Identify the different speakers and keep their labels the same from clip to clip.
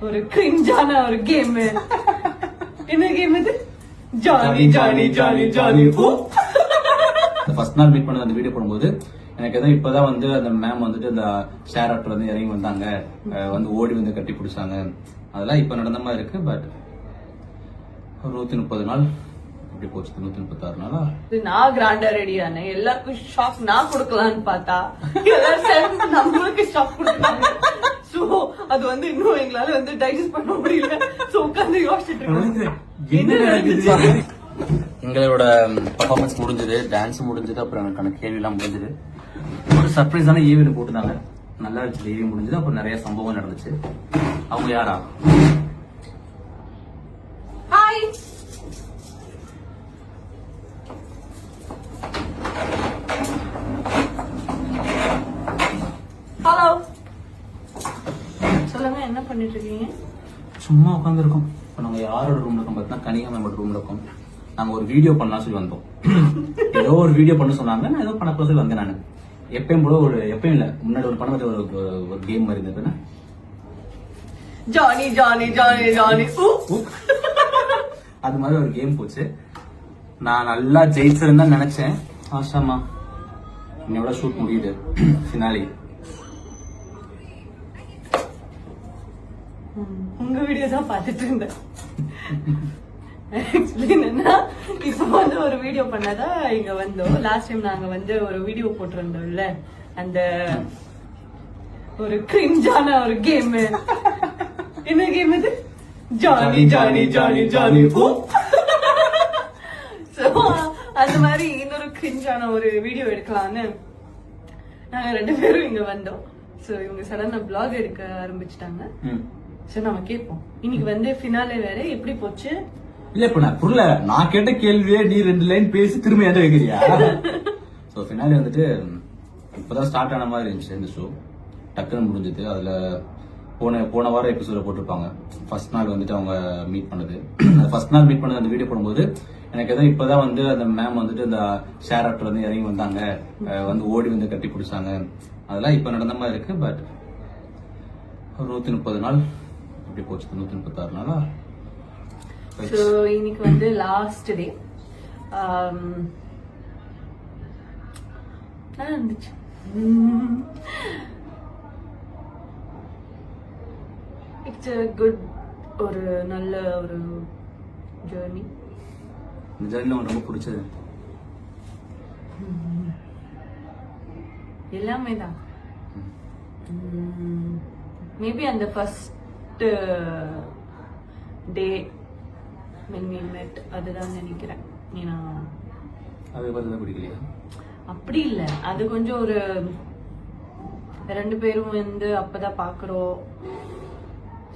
Speaker 1: ஒரு கிரிஞ்சான ஒரு கேம். என்ன கேம் இது? Johnny Johnny Johnny Johnny.
Speaker 2: First நாள் மீட் பண்ண அந்த வீடியோ போடும்போது எனக்கு எதாவது இப்பதான் வந்து அந்த மேம் வந்துட்டு அந்த ஷேர் ஆட்டர் வந்து இறங்கி வந்தாங்க, வந்து ஓடி வந்து கட்டி பிடிச்சாங்க. அதெல்லாம் இப்ப நடந்த மாதிரி இருக்கு. பட் 130 நாள் எப்படி போச்சு? 136 நாளா
Speaker 1: நான் கிராண்டா ரெடி ஆனேன். எல்லாருக்கும் ஷாக் நான் கொடுக்கலான்னு பார்த்தா நம்மளுக்கு ஷாக் கொடுக்கலாங்க. சோ அது வந்து இன்னும் எங்களால வந்து டைஜஸ்ட் பண்ண முடியல. சோ உட்கார்ந்து யோசிச்சுட்டு இருக்கோம் என்ன நடக்குது.
Speaker 2: எங்களோட பர்ஃபார்மன்ஸ் முடிஞ்சது, டான்ஸ் முடிஞ்சது, அப்புறம் எனக்கான கேள்வி எல்லாம் முடிஞ்சது. ஒரு சர்ப்ரைஸான ஈவெண்ட் போட்டுருந்தாங்க, நல்லா இருந்துச்சு. ஈவெண்ட் முடிஞ்சது, அப்புறம் நிறைய சம்பவம் நடந்துச்சு. அவங்க யாரா?
Speaker 1: ஹாய், ஹலோ, சொல்லுங்க என்ன பண்ணிட்டு இருக்கீங்க?
Speaker 2: சும்மா உட்காந்து இருக்கோம். இப்ப நாங்க யாரோட ரூம்ல இருக்கோம் பார்த்தீங்கன்னா கனிகா மேமோட ரூம்ல இருக்கோம். நாங்க ஒரு வீடியோ பண்ணலாம் சொல்லி வந்தோம். ஏதோ ஒரு வீடியோ பண்ண சொன்னாங்க, நான் ஏதோ பண்ண சொல்லி வந்தேன். நான் எப்பயும் போல ஒரு எப்பயும் இல்ல, முன்னாடி ஒரு பண்ண ஒரு கேம் மாதிரி இருந்தது.
Speaker 1: Johnny Johnny Johnny Johnny.
Speaker 2: அது மாதிரி ஒரு கேம் போச்சு. நான் நல்லா ஜெயிச்சிருந்தேன் நினைச்சேன். ஆஷாமா இன்னையோட ஷூட் முடியுது, ஃபினாலி.
Speaker 1: உங்க வீடியோ தான் பாத்துட்டு இருந்தேன். ஆக்சுவலி என்னன்னா, இப்ப வந்து ஒரு வீடியோ பண்ணதா இங்க வந்தோம். லாஸ்ட் டைம் நாங்க வந்து ஒரு வீடியோ போட்டிருந்தோம்ல, அந்த ஒரு கிரிஞ்சான ஒரு கேம். என்ன கேம் இது? Johnny Johnny Johnny Johnny. So அந்த மாதிரி இன்னொரு கிரிஞ்சான ஒரு வீடியோ எடுக்கலாம்னு நாங்க 2 பேரும் இங்க வந்தோம். சோ இவங்க சடனா பிளாக் எடுக்க ஆரம்பிச்சிட்டாங்க. சோ நம்ம கேட்போம். இன்னைக்கு வந்து ஃபினாலே வேற, எப்படி போச்சு?
Speaker 2: இல்ல இப்ப நான் புரியல, நான் கேட்ட கேள்வியே நீ 2 லைன் பேசி திரும்ப என்கிட்ட வைக்கிறியா? சோ ஃபினாலே வந்துட்டு இப்பதான் ஸ்டார்ட் ஆன மாதிரி இருந்துச்சு இந்த ஷோ. டக்குன்னு முடிஞ்சது. அதுல போன வாரம் எபிசோட போட்டிருப்பாங்க. ஃபர்ஸ்ட் நாள் வந்துட்டு அவங்க மீட் பண்ணது. ஃபர்ஸ்ட் நாள் மீட் பண்ணது அந்த வீடியோ போடும்போது எனக்கு ஏதோ இப்பதான் வந்து அந்த மேம் வந்துட்டு அந்த ஷேர் ஆட்டர் வந்து இறங்கி வந்தாங்க, வந்து ஓடி வந்து கட்டி பிடிச்சாங்க. அதெல்லாம் இப்ப நடந்த மாதிரி இருக்கு. பட் 130 நாள் எப்படி போச்சு? 136 நாளா?
Speaker 1: So இன்னைக்கு வந்து லாஸ்ட் டே. இருந்துச்சு. இட்ஸ் a good, ஒரு நல்ல ஒரு ஜர்னி.
Speaker 2: இந்த ஜர்னில உங்களுக்கு ரொம்ப பிடிச்சது
Speaker 1: எல்லாமே தான். மேபி அந்த first day when we met, அதுதான் நினைக்கிறேன். ஏன்னா
Speaker 2: அது பார்த்தா பிடிக்கலையா?
Speaker 1: அப்படி இல்ல, அது கொஞ்சம் ஒரு 2 பேரும் வந்து அப்பதான் பாக்குறோம்.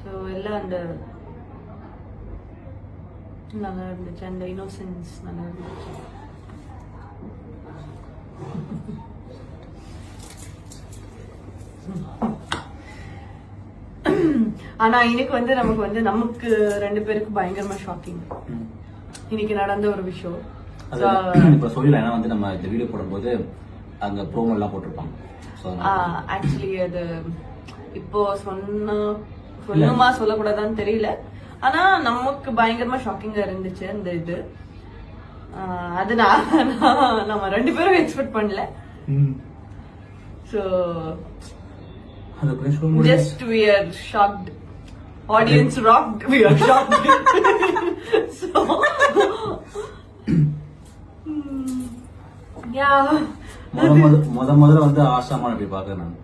Speaker 1: ஸோ எல்லாம் அந்த நல்லா இருந்துச்சு, அந்த இன்னோசென்ஸ் நல்லா இருந்துச்சு. ஆனா இன்னைக்கு வந்து நமக்கு 2 பேருக்கு பயங்கரமா ஷாக்கிங் இன்னைக்கு நடந்த ஒரு விஷயம்.
Speaker 2: இப்ப சொல்லல, ஏன்னா வந்து நம்ம இந்த வீடியோ போடும்போது அங்க ப்ரோமோ எல்லாம் போட்டிருப்பாங்க.
Speaker 1: ஆக்சுவலி அது இப்போ சொன்னமா சொல்லக்கூடாதான்னு தெரியல. ஆனா நமக்கு பயங்கரமா ஷாக்கிங்கா இருந்துச்சு அந்த இது. அது நம்ம 2 பேரும் எக்ஸ்பெக்ட் பண்ணல. So just we are shocked. Audience rocked. We are shocked. So yeah.
Speaker 2: முதல்ல வந்து ஆஷாமா அப்படி பாக்குறேன் நான்.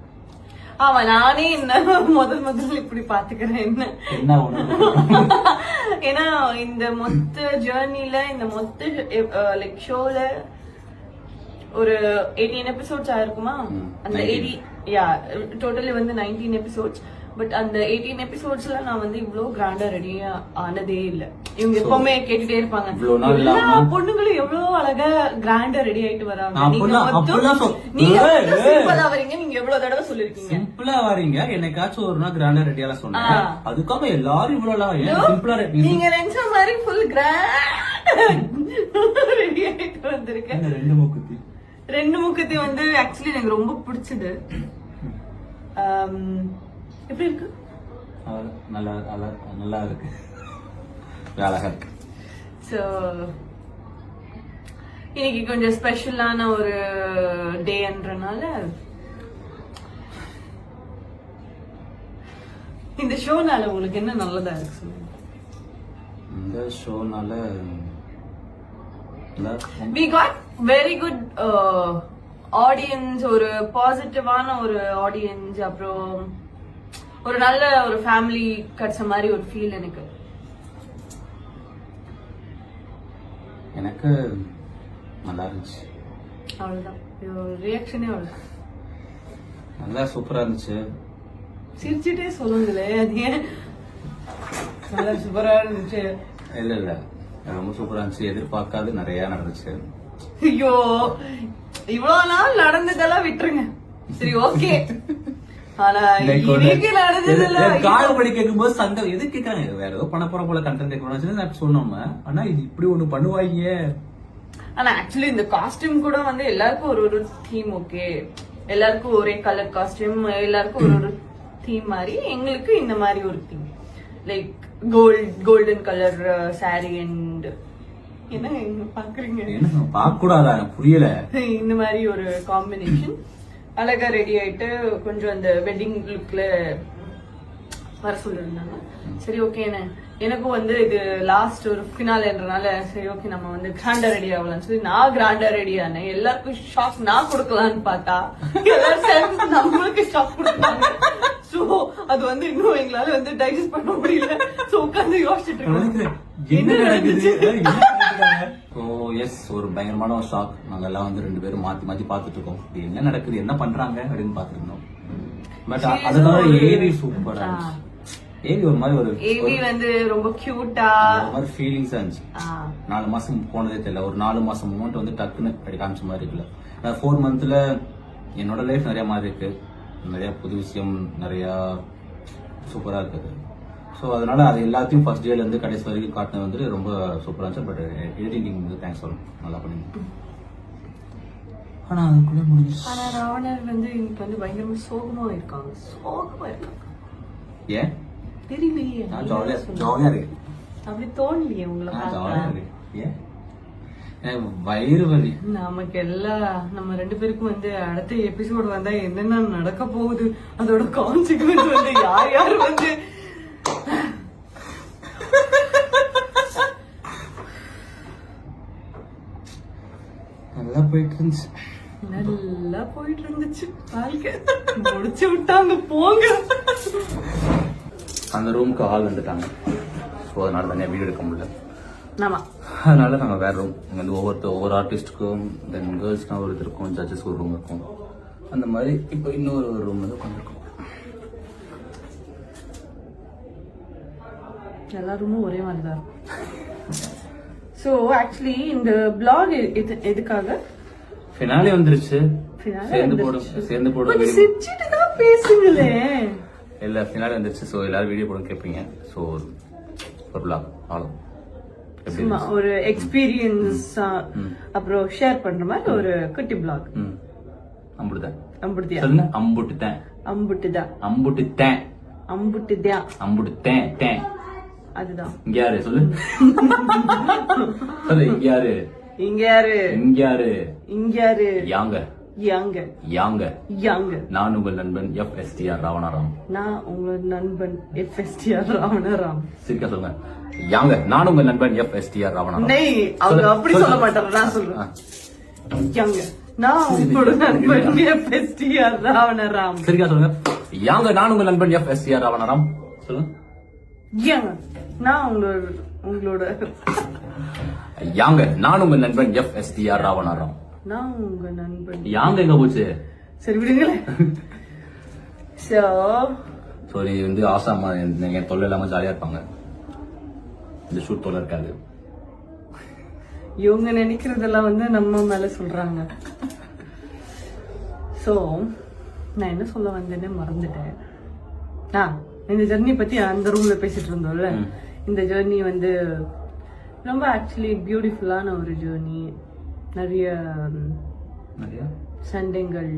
Speaker 1: ஆமா, நானே என்ன முதல்ல இப்படி பாத்துக்கிறேன். என்ன ஏன்னா இந்த மொத்த ஜேர்னில, இந்த மொத்த லைக் ஷோல ஒரு 18 எபிசோட்ஸ் ஆயிருக்குமா? அந்த 80 டோட்டலி வந்து 19 எபிசோட்ஸ். பட் அந்த 18 எபிசோட்ஸ்ல நான் வந்து இவ்வளவு கிராண்டா ரெடியா ஆனதே இல்ல. இவங்க எப்பவுமே கேட்டுட்டே இருப்பாங்க, எல்லா பொண்ணுங்களும் எவ்வளவு அழகா கிராண்டா ரெடி ஆயிட்டு வராங்க, நீங்க சிம்பிளா வரீங்க. நீங்க எவ்வளவு தடவை சொல்லிருக்கீங்க
Speaker 2: சிம்பிளா வரீங்க, என்னைக்காச்சும் ஒரு நாள் கிராண்டா ரெடியால சொன்னாங்க. அதுக்காக எல்லாரும் இவ்வளவு சிம்பிளா
Speaker 1: நீங்க நினைச்ச மாதிரி ஃபுல் கிராண்டா ரெடி ஆயிட்டு வந்திருக்கேன். 2 மூக்குத்தி வந்து ஆக்சுவலி எனக்கு ரொம்ப பிடிச்சது. எப்படி இருக்கு?
Speaker 2: நல்லா இருக்கு, அழகா இருக்கு.
Speaker 1: ஸோ இன்னைக்கு கொஞ்சம் ஸ்பெஷலான ஒரு டேன்றனால இந்த ஷோனால உங்களுக்கு என்ன நல்லதா இருக்கு சொல்லுங்க.
Speaker 2: இந்த ஷோனால
Speaker 1: we got very good audience, ஒரு பாசிட்டிவான ஒரு ஆடியன்ஸ், அப்புறம் ஒரு நல்ல ஒரு ஃபேமிலி கிடைச்ச மாதிரி ஒரு ஃபீல்
Speaker 2: எனக்கு நல்லா இருந்துச்சு.
Speaker 1: அவ்வளவுதான் ரியாக்ஷனே அவ்வளவுதான்.
Speaker 2: நல்லா சூப்பரா இருந்துச்சு.
Speaker 1: சிரிச்சுட்டே சொல்லுங்களே, அது ஏன் நல்லா சூப்பரா இருந்துச்சு?
Speaker 2: இல்ல ரொம்ப சூப்பரா இருந்துச்சு. எதிர்பார்க்காது நிறைய நடந்துச்சு.
Speaker 1: ஐயோ இவ்வளவு நாள் நடந்ததெல்லாம் விட்டுருங்க, சரி ஓகே. ஆனா இன்னைக்கு நடந்ததெல்லாம்
Speaker 2: கால் படி கேட்கும்போது சங்கம் எது கேட்கறாங்க, வேற ஏதோ பண்ண போற போல கண்டென்ட் கேட்கணும் சொன்னோம். ஆனா இது இப்படி ஒண்ணு பண்ணுவாங்க.
Speaker 1: ஆனா ஆக்சுவலி இந்த காஸ்டியூம் கூட வந்து எல்லாருக்கும் ஒரு தீம். ஓகே, எல்லாருக்கும் ஒரே கலர் காஸ்டியூம், எல்லாருக்கும் ஒரு தீம் மாதிரி. எங்களுக்கு இந்த மாதிரி ஒரு theme, like golden colour sorry and என்ன பாக்குறீங்க,
Speaker 2: பார்க்க கூடாதா புரியல,
Speaker 1: இந்த மாதிரி ஒரு காம்பினேஷன். அழகா ரெடி ஆயிட்டு கொஞ்சம் அந்த வெட்டிங் லுக்ல வர சொல்லிருந்தாங்க. சரி ஓகே, எனக்கும் வந்து இது லாஸ்ட் ஒரு ஃபினாலேன்றனால சரி ஓகே நம்ம வந்து கிராண்டா ரெடி ஆகலாம்னு சொல்லி நான் கிராண்டா ரெடி ஆனேன். எல்லாருக்கும் ஷாக் நான் கொடுக்கலான்னு பார்த்தா எல்லாரும் நம்மளுக்கு ஷாக் கொடுத்தாங்க. சோ அது வந்து இன்னும் எங்களால வந்து டைஜஸ்ட் பண்ண முடியல. சோ உட்கார்ந்து யோசிச்சுட்டு இருக்கோம் என்ன நடக்குது.
Speaker 2: ஒரு பயங்கரமான ஒரு ஷாக். நாங்க எல்லாம் வந்து 2 பேரும் மாத்தி பாத்துட்டு இருக்கோம், இது என்ன நடக்குது என்ன பண்றாங்க அப்படின்னு பாத்துட்டு இருந்தோம். பட் அதனால ஏவி சூப்பரா இருந்துச்சு. ஏவி ஒரு மாதிரி ஒரு
Speaker 1: ஏவி வந்து ரொம்ப கியூட்டா
Speaker 2: ஒரு மாதிரி ஃபீலிங்ஸா இருந்துச்சு. 4 மாசம் போனதே தெரியல. ஒரு 4 மாசம் மூமெண்ட் வந்து டக்குன்னு அப்படி காமிச்ச மாதிரி இருக்குல்ல. 4 மந்த்ல என்னோட லைஃப் நிறைய மாதிரி இருக்கு, நிறைய புது விஷயம் நிறைய சூப்பரா இருக்குது. ஸோ அதனால அது எல்லாத்தையும் ஃபர்ஸ்ட் டேல இருந்து கடைசி வரைக்கும் காட்டினது வந்து ரொம்ப சூப்பரா இருந்துச்சு. பட் எடிட்டிங் வந்து தேங்க்ஸ் சொல்லணும், நல்லா பண்ணிங்க. ஆனா அதுக்குள்ள முடிஞ்சிச்சு.
Speaker 1: ஆனா ராவணர் வந்து இன்னைக்கு வந்து பயங்கரமா சோகமா இருக்காங்க.
Speaker 2: ஏன்
Speaker 1: தெரியலையே,
Speaker 2: ஜாலியா இருக்கு.
Speaker 1: அப்படி தோணலையே உங்களை பார்த்தா?
Speaker 2: ஏன் வயிறு வலி.
Speaker 1: நமக்கு எல்லாம் நம்ம 2 பேருக்கும் வந்து அடுத்த எபிசோடு வந்தா என்னென்ன நடக்க போகுது, அதோட கான்சிக்வன்ஸ் வந்து யார் வந்து
Speaker 2: நல்லா போயிட்டு இருந்துச்சு.
Speaker 1: நல்லா போயிட்டு இருந்துச்சு வாழ்க்கை. முடிச்சு விட்டாங்க போங்க.
Speaker 2: அந்த ரூமுக்கு ஆள் வந்துட்டாங்க. ஸோ அதனால தனியாக வீடியோ எடுக்க முடியல.
Speaker 1: ஆமா,
Speaker 2: அதனால நாங்கள் வேற ரூம் இங்கே வந்து ஒவ்வொரு ஆர்டிஸ்ட்டுக்கும் தென் கேர்ள்ஸ்னா ஒரு இது இருக்கும், ஜட்ஜஸ்க்கு ஒரு ரூம் இருக்கும். அந்த மாதிரி இப்போ இன்னொரு ரூம் வந்து உட்காந்துருக்கோம்.
Speaker 1: எல்லா ரூமும் ஒரே மாதிரி தான் இருக்கும். ஸோ ஆக்சுவலி இந்த பிளாக் எதுக்காக
Speaker 2: ஃபினாலே வந்துருச்சு. சேர்ந்து போட
Speaker 1: சிரிச்சிட்டு தான் பேசுங்களே.
Speaker 2: இல்ல ஃபினாலே வந்துருச்சு. ஸோ எல்லாரும் வீடியோ போட கேட்பீங்க. ஸோ ஒரு பிளாக்
Speaker 1: சும்மா ஒரு எக்ஸ்பீரியன்ஸ் அப்புறம் ஷேர் பண்ற மாதிரி ஒரு குட்டி பிளாக்.
Speaker 2: அம்புட்டுதான்
Speaker 1: அம்புட்டுதியா
Speaker 2: சொல்லுங்க. அம்புட்டுதான்
Speaker 1: அம்புட்டுதான்
Speaker 2: அம்புட்டுதான்
Speaker 1: அம்புட்டுதியா
Speaker 2: அம்புட்டுதான் தேன்.
Speaker 1: அதுதான்.
Speaker 2: இங்க யாரு சொல்லு சொல்லு. இங்க யாரு
Speaker 1: இங்க யாரு
Speaker 2: இங்க யாரு
Speaker 1: இங்க யாரு
Speaker 2: யாங்க
Speaker 1: யாங்க
Speaker 2: யாங்க
Speaker 1: யாங்க.
Speaker 2: நான் உங்கள் நண்பன் FSTR ராவணாராம்.
Speaker 1: நான் உங்கள் நண்பன் FSTR ராவணாராம்.
Speaker 2: சரிக்கா சொல்லுங்க. யாங்க நான் உங்கள் நண்பன் FSTR ராவணாராம்.
Speaker 1: நெய் அவங்க அப்படி சொல்ல மாட்டாங்க, நான் சொல்றேன். யாங்க நான் உங்களோட நண்பன் FSTR ராவணாராம்.
Speaker 2: சரிக்கா சொல்லுங்க. யாங்க நான் உங்கள் நண்பன் FSTR ராவணாராம். சொல்லுங்க.
Speaker 1: யாங்க நான் உங்களோட
Speaker 2: யாங்க நான் உங்கள் நண்பன் FSTR ராவணாராம்.
Speaker 1: நான் உங்க நண்பன்.
Speaker 2: யாங்க எங்க போச்சு?
Speaker 1: சரி விடுங்களேன்.
Speaker 2: சோ நீ வந்து ஆசாமா என் தொல்லை இல்லாம ஜாலியா இருப்பாங்க. இந்த ஷூட் தொல்லை இருக்காது.
Speaker 1: இவங்க நினைக்கிறதெல்லாம் வந்து நம்ம மேல சொல்றாங்க. சோ நான் என்ன சொல்ல வந்தேன்னு மறந்துட்டேன். இந்த ஜெர்னி பத்தி அந்த ரூம்ல பேசிட்டு இருந்தோம்ல, இந்த ஜெர்னி வந்து ரொம்ப ஆக்சுவலி பியூட்டிஃபுல்லான ஒரு ஜேர்னி. நிறைய சண்டைகள்,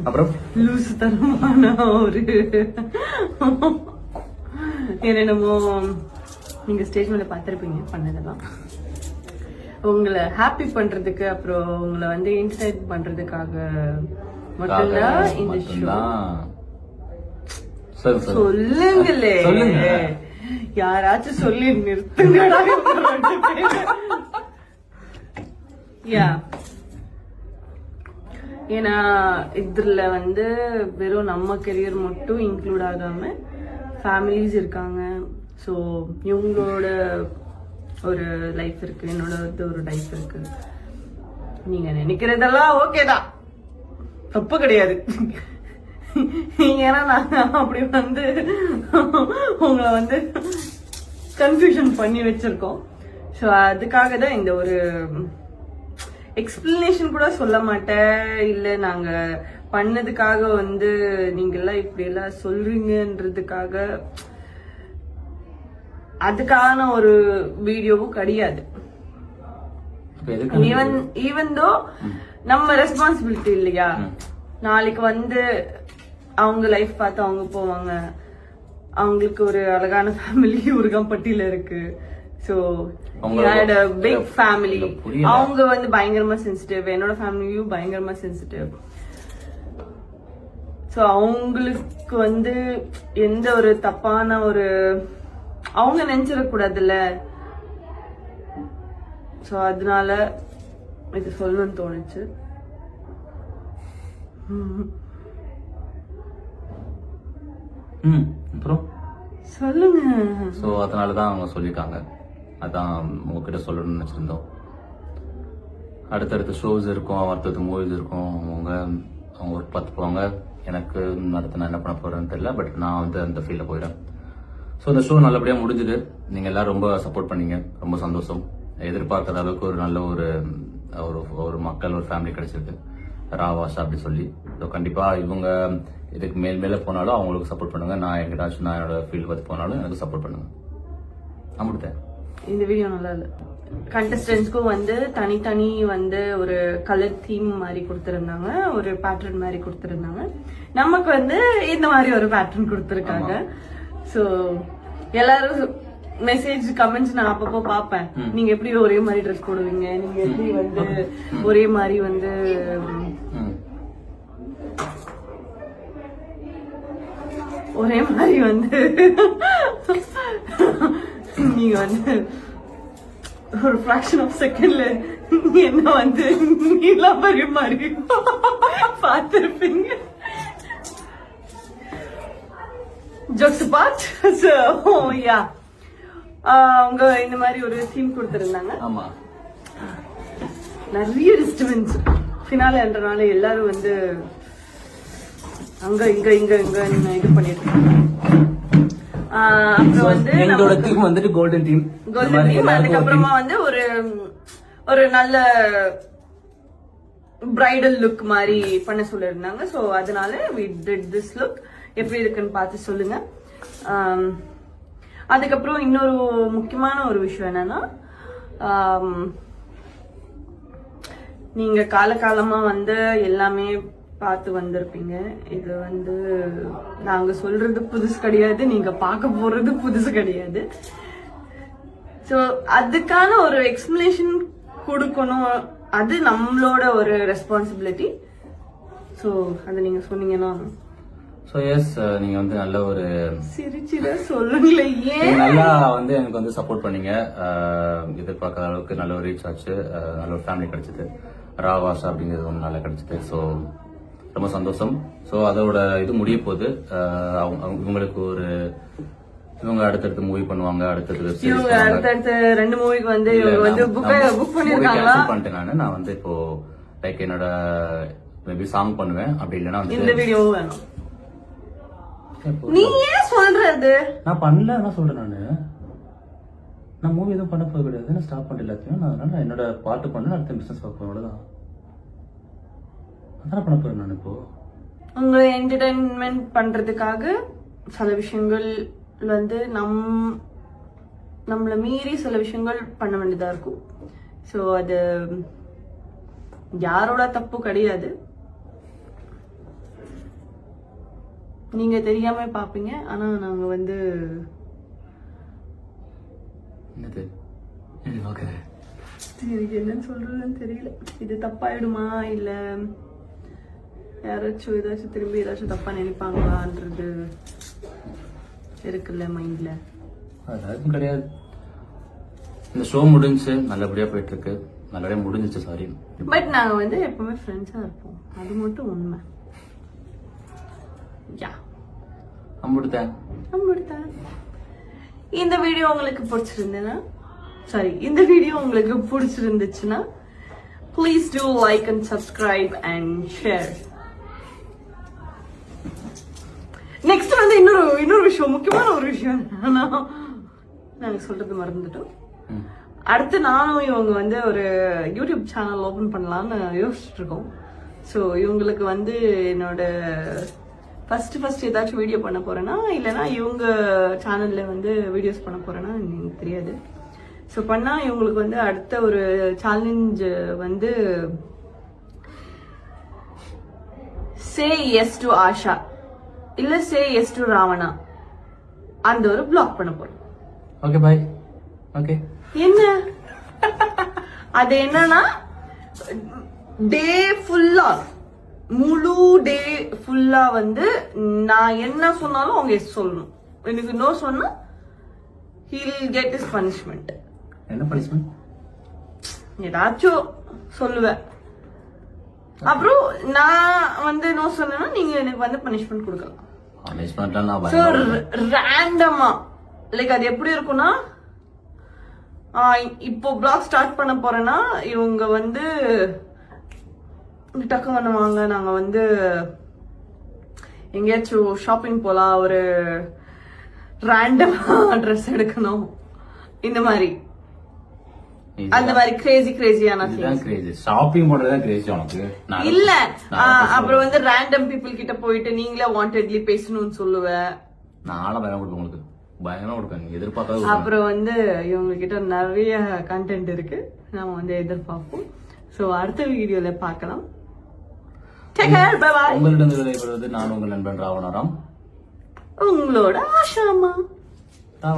Speaker 2: அப்புறம்
Speaker 1: லூசு தரமான ஒரு என்னென்னமோ நீங்க ஸ்டேஜ் மேல பாத்திருப்பீங்க பண்ணதெல்லாம். உங்களை ஹாப்பி பண்றதுக்கு அப்புறம் உங்களை வந்து என்டர்டைன் பண்றதுக்காக மட்டும்தான் இந்த ஷோ. சொல்லுங்களே, யாராச்சும் சொல்லி நிறுத்துங்கடா. ஏன்னா இதுல வந்து வெறும் நம்ம கெரியர் மட்டும் இன்க்ளூட் ஆகாம ஃபேமிலிஸ் இருக்காங்க. ஸோ இவங்களோட ஒரு லைஃப் இருக்கு, என்னோட ஒரு லைஃப் இருக்கு. நீங்க நினைக்கிறதெல்லாம் ஓகே தான், தப்பு கிடையாது. ஏன்னா நாங்க அப்படி வந்து உங்களை வந்து கன்ஃபியூஷன் பண்ணி வச்சிருக்கோம். ஸோ அதுக்காக தான் இந்த ஒரு எக்ஸ்பிளனேஷன் கூட சொல்ல மாட்டேன். இல்ல நாங்க பண்ணதுக்காக வந்து நீங்க எல்லாம் இப்படி எல்லாம் சொல்றீங்கன்றதுக்காக அதுக்கான ஒரு வீடியோவும் கிடையாது. ஈவன் தோ நம்ம ரெஸ்பான்சிபிலிட்டி இல்லையா, நாளைக்கு வந்து அவங்க லைஃப் பார்த்து அவங்க போவாங்க. அவங்களுக்கு ஒரு அழகான ஃபேமிலி உருகம்பட்டியில இருக்கு. So big family. அவங்க வந்து பயங்கரமா சென்சிட்டிவ், என்னோட ஃபேமிலியும் பயங்கரமா சென்சிட்டிவ். ஸோ அவங்களுக்கு வந்து எந்த ஒரு தப்பான ஒரு அவங்க நினைச்சிடக்கூடாதுல்ல. ஸோ அதனால இது சொல்லணும்னு தோணுச்சு.
Speaker 2: அப்புறம்
Speaker 1: சொல்லுங்க.
Speaker 2: ஸோ அதனாலதான் அவங்க சொல்லியிருக்காங்க, அதான் உங்ககிட்ட சொல்லணும்னு நினைச்சிருந்தோம். அடுத்தடுத்த ஷோஸ் இருக்கும், அடுத்தடுத்த மூவிஸ் இருக்கும். அவங்க ஒர்க் பார்த்து போவாங்க. எனக்கு அடுத்து நான் என்ன பண்ண போறேன்னு தெரியல, பட் நான் வந்து அந்த ஃபீல்டில் போயிடுறேன். ஸோ இந்த ஷோ நல்லபடியாக முடிஞ்சுது. நீங்கள் எல்லாரும் ரொம்ப சப்போர்ட் பண்ணீங்க, ரொம்ப சந்தோஷம். எதிர்பார்க்குற அளவுக்கு ஒரு நல்ல ஒரு மக்கள், ஒரு ஃபேமிலி கிடைச்சிருக்கு, ராவாஷா அப்படி சொல்லி. ஸோ கண்டிப்பாக இவங்க இதுக்கு மேலே போனாலும் அவங்களுக்கு சப்போர்ட் பண்ணுங்க. நான் எங்கிட்டாச்சும் நான் என்னோட ஃபீல்டு பார்த்து போனாலும் எனக்கு சப்போர்ட் பண்ணுங்க. அமுடுத்தேன்.
Speaker 1: இந்த வீடியோ நல்லா இல்லை. கண்டஸ்டன்ஸ்க்கும் வந்து தனித்தனி வந்து ஒரு கலர் தீம் மாதிரி கொடுத்துருந்தாங்க, ஒரு பேட்டர்ன் மாதிரி கொடுத்துருந்தாங்க. நமக்கு வந்து இந்த மாதிரி ஒரு பேட்டர்ன் கொடுத்துருக்காங்க. ஸோ எல்லாரும் மெசேஜ் கமெண்ட்ஸ் நான் அப்பப்போ பாப்பேன். நீங்க எப்படி ஒரே மாதிரி ட்ரெஸ் போடுவீங்க, நீங்க எப்படி வந்து ஒரே மாதிரி வந்து ஒரே மாதிரி வந்து நீங்க வந்து ஒரு ஃபிராக்ஷன் ஆஃப் செகண்ட்ல என்ன வந்து நீலாம்பரி மாதிரி பார்த்திருப்பீங்க. Jokes part. சோ யா, அவங்க இந்த மாதிரி ஒரு தீம் கொடுத்திருந்தாங்க.
Speaker 2: ஆமா,
Speaker 1: நிறைய டிஸ்டர்பன்ஸ் ஃபினாலேன்றனால எல்லாரும் வந்து அங்க இங்க இங்க இங்க இது பண்ணிட்டு இருக்காங்க. அப்புறம் வந்து
Speaker 2: எங்களோட டீம் வந்துட்டு கோல்டன் டீம்.
Speaker 1: அதுக்கப்புறமா வந்து ஒரு நல்ல பிரைடல் லுக் மாதிரி பண்ண சொல்லிருந்தாங்க. ஸோ அதனால we did this look. எப்படி இருக்குன்னு பார்த்து சொல்லுங்க. அதுக்கப்புறம் இன்னொரு முக்கியமான ஒரு விஷயம் என்னன்னா, நீங்க காலகாலமா வந்து எல்லாமே பார்த்து வந்திருப்பீங்க. இது வந்து நாங்க சொல்றது புதுசு கிடையாது, நீங்க பார்க்க போறது புதுசு கிடையாது. ஸோ அதுக்கான ஒரு எக்ஸ்பிளனேஷன் கொடுக்கணும், அது நம்மளோட ஒரு ரெஸ்பான்சிபிலிட்டி. ஸோ அதை நீங்க சொன்னீங்கன்னா.
Speaker 2: ஸோ எஸ், நீங்க வந்து நல்ல ஒரு
Speaker 1: சிரிச்சிட சொல்லுங்களே, ஏன்
Speaker 2: நல்லா வந்து எனக்கு வந்து சப்போர்ட் பண்ணீங்க. எதிர்பார்க்காத அளவுக்கு நல்ல ஒரு ரீச் ஆச்சு, நல்ல ஒரு ஃபேமிலி கிடைச்சது. ராவாஷா அப்படிங்கிறது ஒன்று நல்லா கிடைச்சது. ஸோ ரொம்ப சந்தோஷம். ஸோ அதோட இது முடிய போகுது. இவங்களுக்கு இவங்க அடுத்தடுத்து மூவி பண்ணுவாங்க, அடுத்தடுத்து
Speaker 1: ரெண்டு மூவிக்கு வந்து புக்
Speaker 2: பண்ணிட்டேன். நான் வந்து இப்போ லைக் என்னோட மேபி சாங் பண்ணுவேன், அப்படி இல்லைன்னா
Speaker 1: இந்த வீடியோ வேணும். நீ ஏன் சொல்றது?
Speaker 2: நான் பண்ணல, நான் சொல்றேன். நான் மூவி எதுவும் பண்ண போக கிடையாது, நான் ஸ்டாப் பண்ணிட்டு எல்லாத்தையும். நான் அதனால என்னோட பாட்டு பண்ண அடுத்த பிசினஸ் பார்க்க அவ்வளவுதான். அதான் பண்ண போறேன் நான். இப்போ
Speaker 1: உங்களை என்டர்டைன்மெண்ட் பண்றதுக்காக சில விஷயங்கள் வந்து நம்மள மீறி சில விஷயங்கள் பண்ண வேண்டியதா இருக்கும். ஸோ அது யாரோட தப்பு கிடையாது. நீங்க தெரியாம பாப்பீங்க. ஆனா நாங்க வந்து
Speaker 2: என்னது
Speaker 1: எனக்கு என்னன்னு சொல்றதுன்னு தெரியல. இது தப்பாயிடுமா இல்ல யாராச்சும் ஏதாச்சும் திரும்பி ஏதாச்சும் தப்பா நினைப்பாங்களான்றது இருக்குல்ல மைண்ட்ல.
Speaker 2: அதாவது கிடையாது. இந்த ஷோ முடிஞ்சு நல்லபடியா போயிட்டு இருக்கு. நல்லபடியா முடிஞ்சிச்சு. சாரி.
Speaker 1: பட் நாங்க வந்து எப்பவுமே ஃப்ரெண்ட்ஸா இருப்போம். அது மட்டும் உண்மை. யா
Speaker 2: அம்புடுத்தேன்.
Speaker 1: இந்த வீடியோ உங்களுக்கு பிடிச்சிருந்துச்சுன்னா please do like and subscribe and share. Next வந்து இன்னொரு விஷயம், முக்கியமான ஒரு விஷயம் நாங்க சொல்றது மறந்துட்டோம். அடுத்து நானும் இவங்க வந்து ஒரு யூடியூப் சேனல் ஓபன் பண்ணலாம்னு யோசிச்சுட்டு இருக்கோம். ஸோ இவங்களுக்கு வந்து என்னோட ஃபர்ஸ்ட் ஏதாச்சும் வீடியோ பண்ண போறேன்னா இல்லைன்னா இவங்க சேனல்ல வந்து வீடியோஸ் பண்ண போறேன்னா எனக்கு தெரியாது. ஸோ பண்ணா இவங்களுக்கு வந்து அடுத்த ஒரு சேலஞ்ச் வந்து சே எஸ் டு ஆஷா இல்ல சே எஸ் டு ராவணா அந்த ஒரு பிளாக் பண்ண போறோம்.
Speaker 2: Okay bye. ஓகே
Speaker 1: என்ன அது என்னன்னா டே ஃபுல்லா முழு டே ஃபுல்லா வந்து நான் என்ன சொன்னாலும் அவங்க எஸ் சொல்லணும். எனக்கு நோ சொன்னா he'll get his punishment.
Speaker 2: என்ன பனிஷ்மெண்ட்?
Speaker 1: ஏதாச்சும் சொல்லுவேன். அப்புறம் நான் வந்து நோ சொன்னா நீங்க எனக்கு வந்து பனிஷ்மெண்ட் கொடுக்கலாம். So ரேண்டமா லைக் அது எப்படி இருக்கும்னா இப்போ பிளாக் ஸ்டார்ட் பண்ண போறேன்னா இவங்க வந்து டக்கு பண்ணுவாங்க. நாங்க வந்து எங்கேயாச்சும் ஷாப்பிங் போலாம், ஒரு ரேண்டமா ட்ரெஸ் எடுக்கணும், இந்த மாதிரி அந்த மாதிரி கிரேசியான
Speaker 2: ஷாப்பிங் பண்றதா கிரேசி உனக்கு
Speaker 1: இல்ல. அப்புறம் வந்து ரேண்டம் பீப்புள் கிட்ட போயிட்டு நீங்களே வாண்டட்லி பேசணும்னு சொல்லுவேன்.
Speaker 2: நானும் பயம் கொடுப்பேன் உங்களுக்கு. பயமா கொடுப்பேன் எதிர்பார்க்காத.
Speaker 1: அப்புறம் வந்து இவங்க கிட்ட நிறைய கண்டென்ட் இருக்கு, நாம வந்து எதிர்பார்ப்போம். சோ அடுத்த வீடியோல பார்க்கலாம்.
Speaker 2: உங்களிடம் விடைபெறுவது நான் உங்கள் நண்பன் ராவணராம்,
Speaker 1: உங்களோட ஆஷாமா.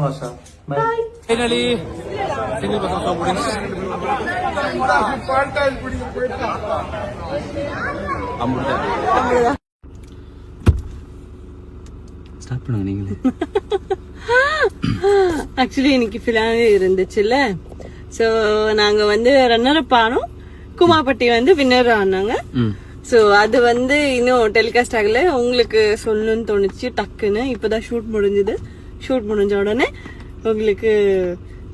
Speaker 2: ஆஷா பை. ஃபைனலி சிங்கிள் பக்கம் ஷோ முடிஞ்சு. ஸ்டார்ட் பண்ணுங்க நீங்களே.
Speaker 1: ஆக்சுவலி இன்னைக்கு ஃபினாலே இருந்துச்சுல்ல. சோ நாங்க வந்து ரன்னர் அப் ஆனோம், குமாபட்டி வந்து வின்னர் ஆனாங்க. சோ அது வந்து இன்னும் டெலிகாஸ்ட் ஆகல. உங்களுக்கு சொல்லணும்னு தோணுச்சு டக்குன்னு. இப்பதான் ஷூட் முடிஞ்சது. ஷூட் முடிஞ்ச உடனே உங்களுக்கு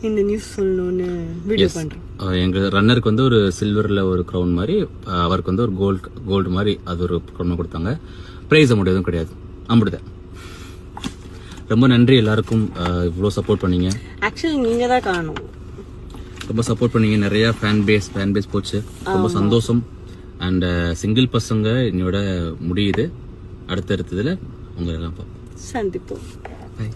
Speaker 1: இந்த நியூஸ் சொல்லணும்னு வீடியோ பண்றோம்.
Speaker 2: எங்க ரன்னருக்கு வந்து ஒரு சில்வர்ல ஒரு கிரவுன் மாதிரி, அவருக்கு வந்து ஒரு கோல்டு மாதிரி அது ஒரு கிரவுன் கொடுத்தாங்க. பிரைஸ் அமௌண்ட் எதுவும் கிடையாது. அம்புடுதேன். ரொம்ப நன்றி எல்லாருக்கும். இவ்வளோ சப்போர்ட் பண்ணீங்க.
Speaker 1: ஆக்சுவலி நீங்க தான் காணும்.
Speaker 2: ரொம்ப சப்போர்ட் பண்ணீங்க. நிறைய ஃபேன் பேஸ் போச்சு. ரொம்ப சந்தோஷம். அண்ட் சிங்கிள் பசங்க என்னோட முடியுது. அடுத்ததுல உங்க எல்லாம்
Speaker 1: சந்திப்போம்.
Speaker 2: பை.